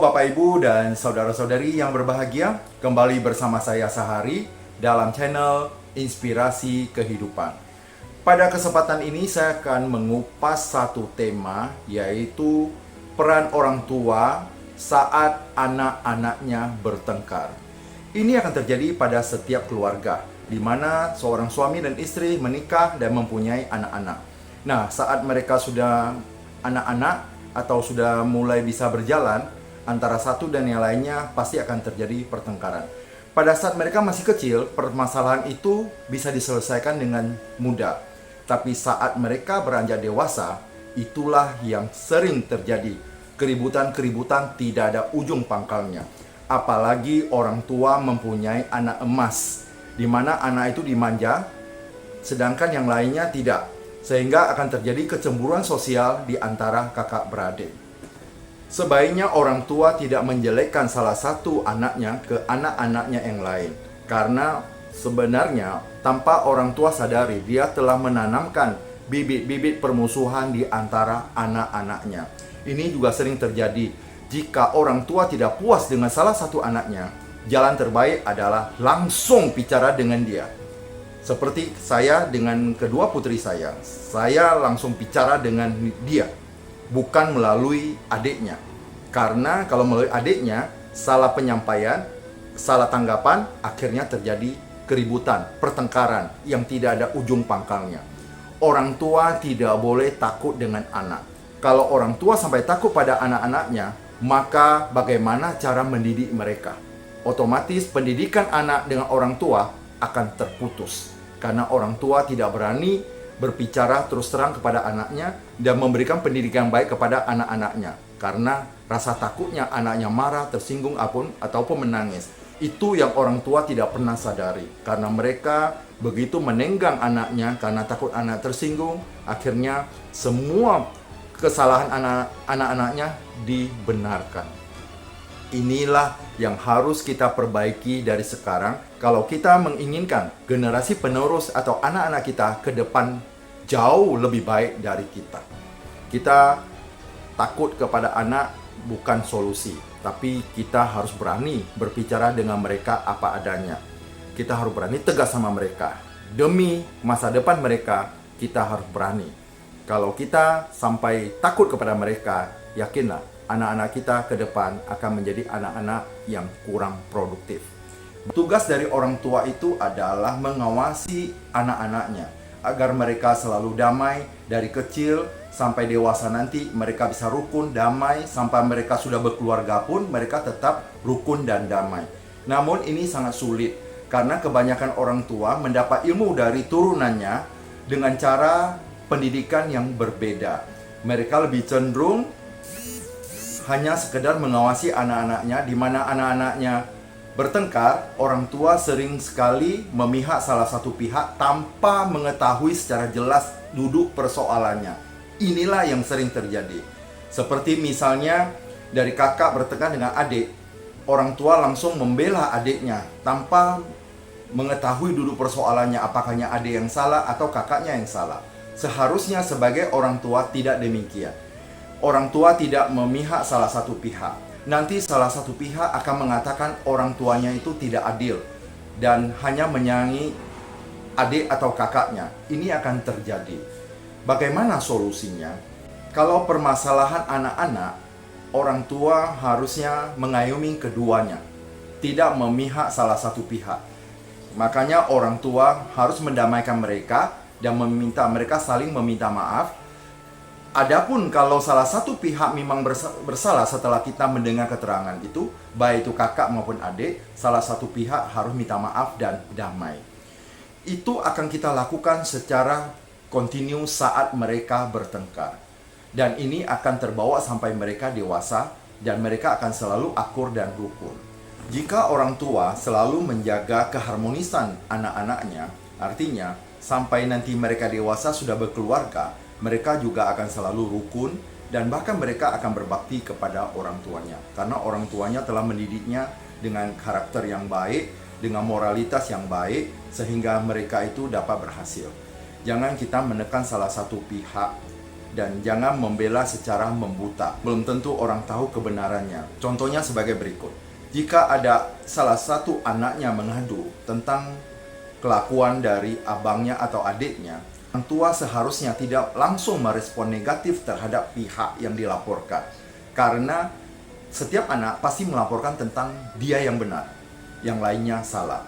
Bapak Ibu dan saudara-saudari yang berbahagia, kembali bersama saya Sahari dalam channel Inspirasi Kehidupan. Pada kesempatan ini saya akan mengupas satu tema, yaitu peran orang tua saat anak-anaknya bertengkar. Ini akan terjadi pada setiap keluarga, di mana seorang suami dan istri menikah dan mempunyai anak-anak. Nah, saat mereka sudah anak-anak atau sudah mulai bisa berjalan, antara satu dan yang lainnya pasti akan terjadi pertengkaran. Pada saat mereka masih kecil, permasalahan itu bisa diselesaikan dengan mudah. Tapi saat mereka beranjak dewasa, itulah yang sering terjadi. Keributan-keributan tidak ada ujung pangkalnya. Apalagi orang tua mempunyai anak emas, di mana anak itu dimanja, sedangkan yang lainnya tidak. Sehingga akan terjadi kecemburuan sosial di antara kakak beradik. Sebaiknya orang tua tidak menjelekkan salah satu anaknya ke anak-anaknya yang lain. Karena sebenarnya tanpa orang tua sadari, dia telah menanamkan bibit-bibit permusuhan di antara anak-anaknya. Ini juga sering terjadi. Jika orang tua tidak puas dengan salah satu anaknya, jalan terbaik adalah langsung bicara dengan dia. Seperti saya dengan kedua putri saya langsung bicara dengan dia, bukan melalui adiknya. Karena kalau melalui adiknya, salah penyampaian, salah tanggapan, akhirnya terjadi keributan, pertengkaran yang tidak ada ujung pangkalnya. Orang tua tidak boleh takut dengan anak. Kalau orang tua sampai takut pada anak-anaknya, maka bagaimana cara mendidik mereka? Otomatis pendidikan anak dengan orang tua akan terputus. Karena orang tua tidak berani berbicara terus terang kepada anaknya dan memberikan pendidikan baik kepada anak-anaknya. Karena rasa takutnya anaknya marah, tersinggung ataupun menangis. Itu yang orang tua tidak pernah sadari. Karena mereka begitu menenggang anaknya karena takut anak tersinggung, akhirnya semua kesalahan anak-anaknya dibenarkan. Inilah yang harus kita perbaiki dari sekarang kalau kita menginginkan generasi penerus atau anak-anak kita ke depan jauh lebih baik dari kita. Kita takut kepada anak bukan solusi, tapi kita harus berani berbicara dengan mereka apa adanya. Kita harus berani tegas sama mereka. Demi masa depan mereka, kita harus berani. Kalau kita sampai takut kepada mereka, yakinlah anak-anak kita ke depan akan menjadi anak-anak yang kurang produktif. Tugas dari orang tua itu adalah mengawasi anak-anaknya agar mereka selalu damai dari kecil sampai dewasa nanti. Mereka bisa rukun, damai, sampai mereka sudah berkeluarga pun mereka tetap rukun dan damai. Namun ini sangat sulit karena kebanyakan orang tua mendapat ilmu dari turunannya dengan cara pendidikan yang berbeda. Mereka lebih cenderung hanya sekedar mengawasi anak-anaknya, di mana anak-anaknya bertengkar, orang tua sering sekali memihak salah satu pihak tanpa mengetahui secara jelas duduk persoalannya. Inilah yang sering terjadi. Seperti misalnya dari kakak bertengkar dengan adik, orang tua langsung membela adiknya tanpa mengetahui duduk persoalannya, apakahnya adik yang salah atau kakaknya yang salah. Seharusnya sebagai orang tua tidak demikian. Orang tua tidak memihak salah satu pihak. Nanti salah satu pihak akan mengatakan orang tuanya itu tidak adil dan hanya menyayangi adik atau kakaknya. Ini akan terjadi. Bagaimana solusinya? Kalau permasalahan anak-anak, orang tua harusnya mengayomi keduanya, tidak memihak salah satu pihak. Makanya orang tua harus mendamaikan mereka dan meminta mereka saling meminta maaf. Adapun kalau salah satu pihak memang bersalah setelah kita mendengar keterangan itu, baik itu kakak maupun adik, salah satu pihak harus minta maaf dan damai. Itu akan kita lakukan secara kontinu saat mereka bertengkar. Dan ini akan terbawa sampai mereka dewasa dan mereka akan selalu akur dan rukun. Jika orang tua selalu menjaga keharmonisan anak-anaknya, artinya sampai nanti mereka dewasa sudah berkeluarga, mereka juga akan selalu rukun dan bahkan mereka akan berbakti kepada orang tuanya. Karena orang tuanya telah mendidiknya dengan karakter yang baik, dengan moralitas yang baik, sehingga mereka itu dapat berhasil. Jangan kita menekan salah satu pihak dan jangan membela secara membuta. Belum tentu orang tahu kebenarannya. Contohnya sebagai berikut. Jika ada salah satu anaknya mengadu tentang kelakuan dari abangnya atau adiknya, orang tua seharusnya tidak langsung merespon negatif terhadap pihak yang dilaporkan. Karena setiap anak pasti melaporkan tentang dia yang benar, yang lainnya salah.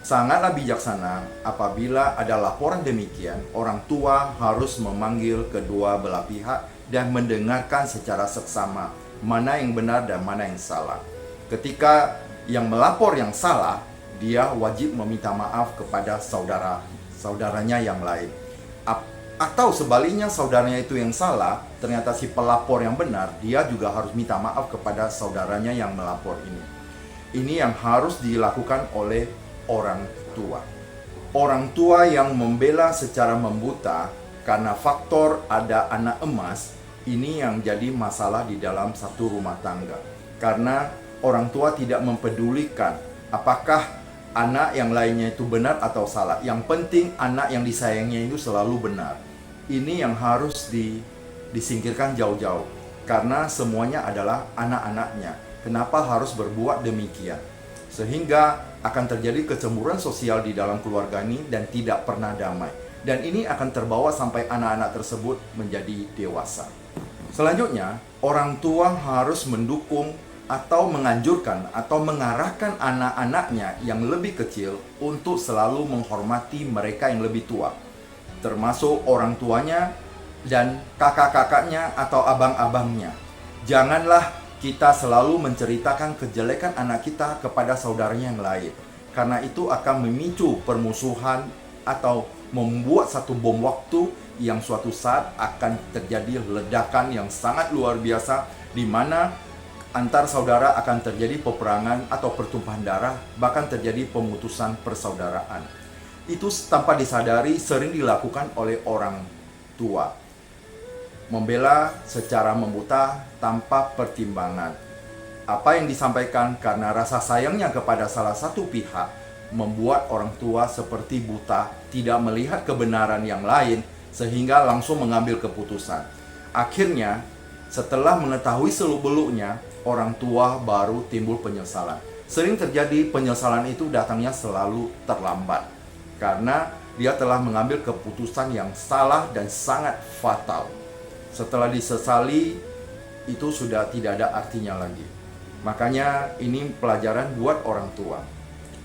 Sangatlah bijaksana apabila ada laporan demikian, orang tua harus memanggil kedua belah pihak dan mendengarkan secara seksama mana yang benar dan mana yang salah. Ketika yang melapor yang salah, dia wajib meminta maaf kepada saudaranya yang lain. Atau sebaliknya saudaranya itu yang salah, ternyata si pelapor yang benar, dia juga harus minta maaf kepada saudaranya yang melapor ini. Ini yang harus dilakukan oleh orang tua. Orang tua yang membela secara membuta karena faktor ada anak emas, ini yang jadi masalah di dalam satu rumah tangga. Karena orang tua tidak mempedulikan apakah anak yang lainnya itu benar atau salah. Yang penting anak yang disayanginya itu selalu benar. Ini yang harus disingkirkan jauh-jauh. Karena semuanya adalah anak-anaknya. Kenapa harus berbuat demikian? Sehingga akan terjadi kecemburuan sosial di dalam keluarga ini dan tidak pernah damai. Dan ini akan terbawa sampai anak-anak tersebut menjadi dewasa. Selanjutnya, orang tua harus mendukung atau menganjurkan atau mengarahkan anak-anaknya yang lebih kecil untuk selalu menghormati mereka yang lebih tua, termasuk orang tuanya dan kakak-kakaknya atau abang-abangnya. Janganlah kita selalu menceritakan kejelekan anak kita kepada saudaranya yang lain, karena itu akan memicu permusuhan atau membuat satu bom waktu yang suatu saat akan terjadi ledakan yang sangat luar biasa, di mana antar saudara akan terjadi peperangan atau pertumpahan darah, bahkan terjadi pemutusan persaudaraan. Itu tanpa disadari sering dilakukan oleh orang tua. Membela secara membuta tanpa pertimbangan. Apa yang disampaikan karena rasa sayangnya kepada salah satu pihak membuat orang tua seperti buta, tidak melihat kebenaran yang lain, sehingga langsung mengambil keputusan. Akhirnya, setelah mengetahui seluk-beluknya, orang tua baru timbul penyesalan. Sering terjadi penyesalan itu datangnya selalu terlambat, karena dia telah mengambil keputusan yang salah dan sangat fatal. Setelah disesali, itu sudah tidak ada artinya lagi. Makanya ini pelajaran buat orang tua.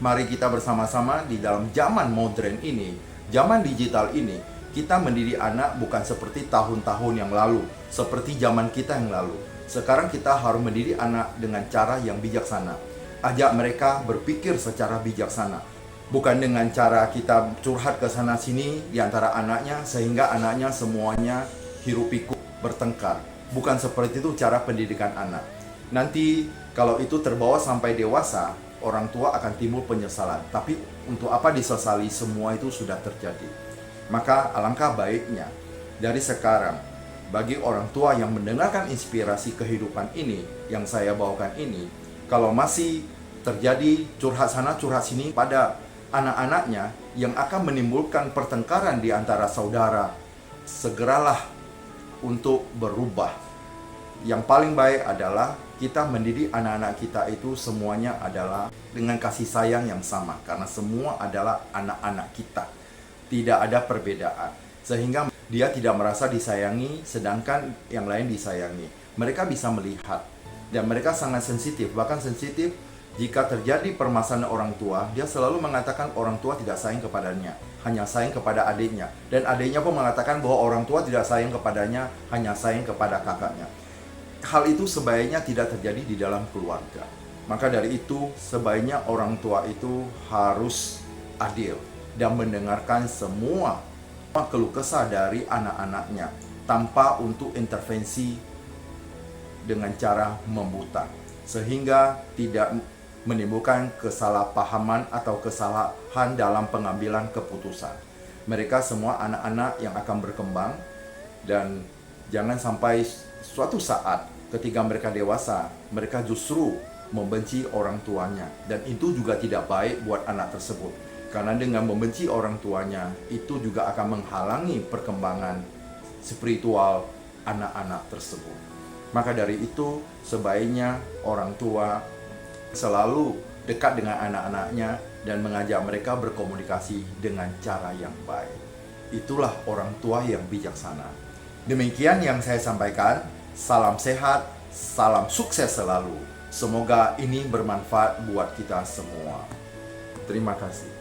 Mari kita bersama-sama di dalam zaman modern ini, zaman digital ini, kita mendidik anak bukan seperti tahun-tahun yang lalu, seperti zaman kita yang lalu. Sekarang kita harus mendidik anak dengan cara yang bijaksana. Ajak mereka berpikir secara bijaksana. Bukan dengan cara kita curhat ke sana sini di antara anaknya, sehingga anaknya semuanya hiruk pikuk bertengkar. Bukan seperti itu cara pendidikan anak. Nanti kalau itu terbawa sampai dewasa, orang tua akan timbul penyesalan. Tapi untuk apa disesali, semua itu sudah terjadi. Maka alangkah baiknya dari sekarang, bagi orang tua yang mendengarkan inspirasi kehidupan ini yang saya bawakan ini, kalau masih terjadi curhat sana curhat sini pada anak-anaknya yang akan menimbulkan pertengkaran di antara saudara, segeralah untuk berubah. Yang paling baik adalah kita mendidik anak-anak kita itu semuanya adalah dengan kasih sayang yang sama, karena semua adalah anak-anak kita. Tidak ada perbedaan, sehingga dia tidak merasa disayangi sedangkan yang lain disayangi. Mereka bisa melihat dan mereka sangat sensitif, bahkan sensitif jika terjadi permasalahan orang tua. Dia selalu mengatakan orang tua tidak sayang kepadanya, hanya sayang kepada adiknya. Dan adiknya pun mengatakan bahwa orang tua tidak sayang kepadanya, hanya sayang kepada kakaknya. Hal itu sebaiknya tidak terjadi di dalam keluarga. Maka dari itu, sebaiknya orang tua itu harus adil dan mendengarkan semua keluh kesah dari anak-anaknya tanpa untuk intervensi dengan cara membuta, sehingga tidak menimbulkan kesalahpahaman atau kesalahan dalam pengambilan keputusan. Mereka semua anak-anak yang akan berkembang, dan jangan sampai suatu saat ketika mereka dewasa, mereka justru membenci orang tuanya. Dan itu juga tidak baik buat anak tersebut. Karena dengan membenci orang tuanya, itu juga akan menghalangi perkembangan spiritual anak-anak tersebut. Maka dari itu, sebaiknya orang tua selalu dekat dengan anak-anaknya dan mengajak mereka berkomunikasi dengan cara yang baik. Itulah orang tua yang bijaksana. Demikian yang saya sampaikan. Salam sehat, salam sukses selalu. Semoga ini bermanfaat buat kita semua. Terima kasih.